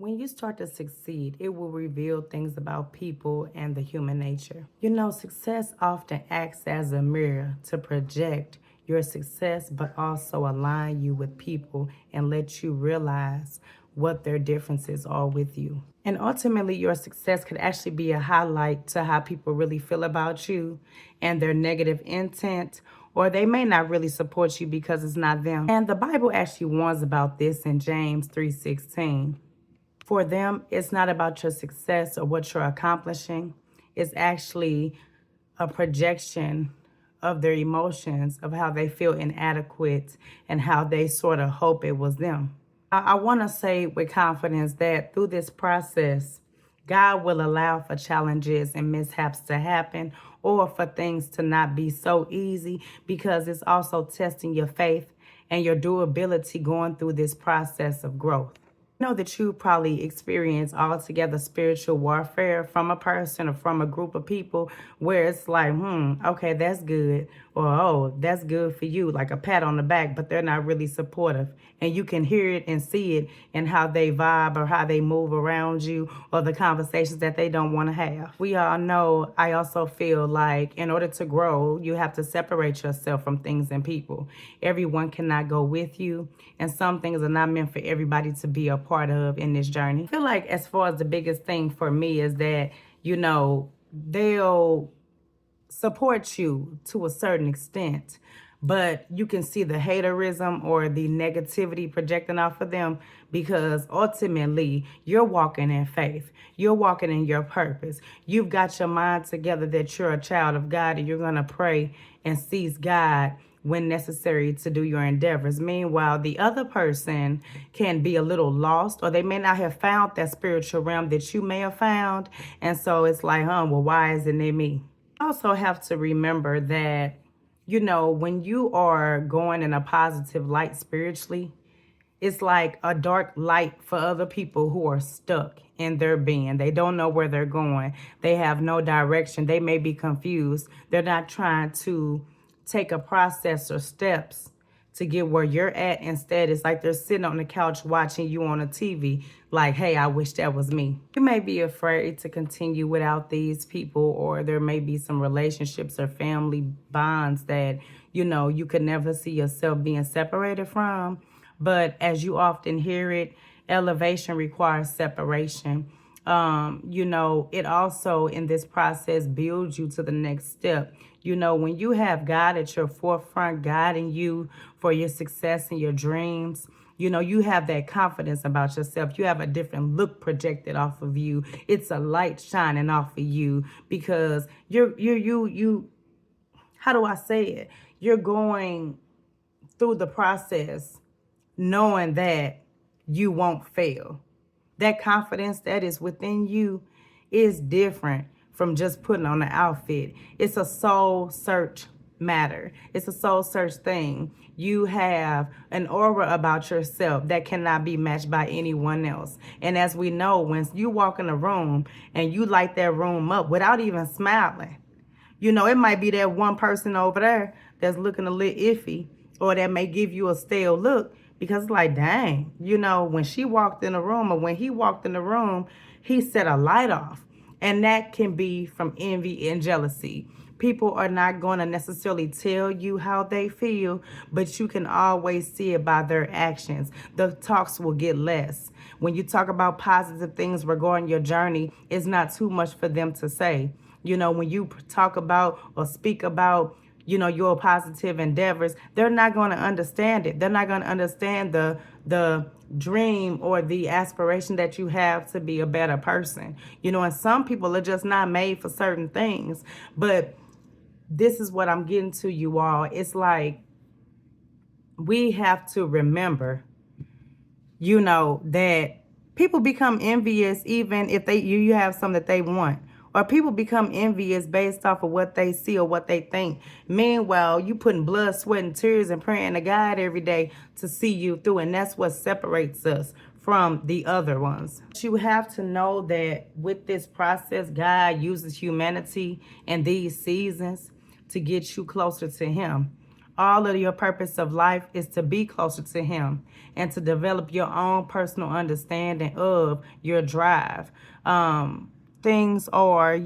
When you start to succeed, it will reveal things about people and the human nature. You know, success often acts as a mirror to project your success, but also align you with people and let you realize what their differences are with you. And ultimately, your success could actually be a highlight to how people really feel about you and their negative intent, or they may not really support you because it's not them. And the Bible actually warns about this in James 3:16. For them, it's not about your success or what you're accomplishing. It's actually a projection of their emotions, of how they feel inadequate and how they sort of hope it was them. I want to say with confidence that through this process, God will allow for challenges and mishaps to happen or for things to not be so easy because it's also testing your faith and your durability going through this process of growth. Know that you probably experience altogether spiritual warfare from a person or from a group of people where it's like, okay, that's good. Or, oh, that's good for you, like a pat on the back, but they're not really supportive. And you can hear it and see it in how they vibe or how they move around you or the conversations that they don't want to have. We all know, I also feel like in order to grow, you have to separate yourself from things and people. Everyone cannot go with you, and some things are not meant for everybody to be a part of in this journey. I feel like as far as the biggest thing for me is that, they'll support you to a certain extent, but you can see the haterism or the negativity projecting off of them because ultimately you're walking in faith. You're walking in your purpose. You've got your mind together that you're a child of God and you're going to pray and seize God when necessary to do your endeavors. Meanwhile, the other person can be a little lost or they may not have found that spiritual realm that you may have found. And so it's like, well, why isn't it me? Also have to remember that, when you are going in a positive light spiritually, it's like a dark light for other people who are stuck in their being. They don't know where they're going. They have no direction. They may be confused. They're not trying to take a process or steps to get where you're at. Instead, it's like they're sitting on the couch watching you on a TV, like, hey, I wish that was me. You may be afraid to continue without these people, or there may be some relationships or family bonds that, you could never see yourself being separated from. But as you often hear it, elevation requires separation. It also in this process builds you to the next step. When you have God at your forefront, guiding you for your success and your dreams, you have that confidence about yourself. You have a different look projected off of you. It's a light shining off of you because how do I say it? You're going through the process knowing that you won't fail. That confidence that is within you is different from just putting on an outfit. It's a soul search matter. It's a soul search thing. You have an aura about yourself that cannot be matched by anyone else. And as we know, when you walk in a room and you light that room up without even smiling, it might be that one person over there that's looking a little iffy or that may give you a stale look because it's like, dang, when she walked in the room or when he walked in the room, he set a light off. And that can be from envy and jealousy. People are not going to necessarily tell you how they feel, but you can always see it by their actions. The talks will get less. When you talk about positive things regarding your journey, it's not too much for them to say. When you talk about or speak about, your positive endeavors, they're not going to understand it. They're not going to understand the dream or the aspiration that you have to be a better person. And some people are just not made for certain things. But this is what I'm getting to, you all. It's like we have to remember, that people become envious even if you have something that they want. Or people become envious based off of what they see or what they think. Meanwhile, you putting blood, sweat, and tears and praying to God every day to see you through. And that's what separates us from the other ones. You have to know that with this process, God uses humanity in these seasons to get you closer to Him. All of your purpose of life is to be closer to him and to develop your own personal understanding of your drive. Things are,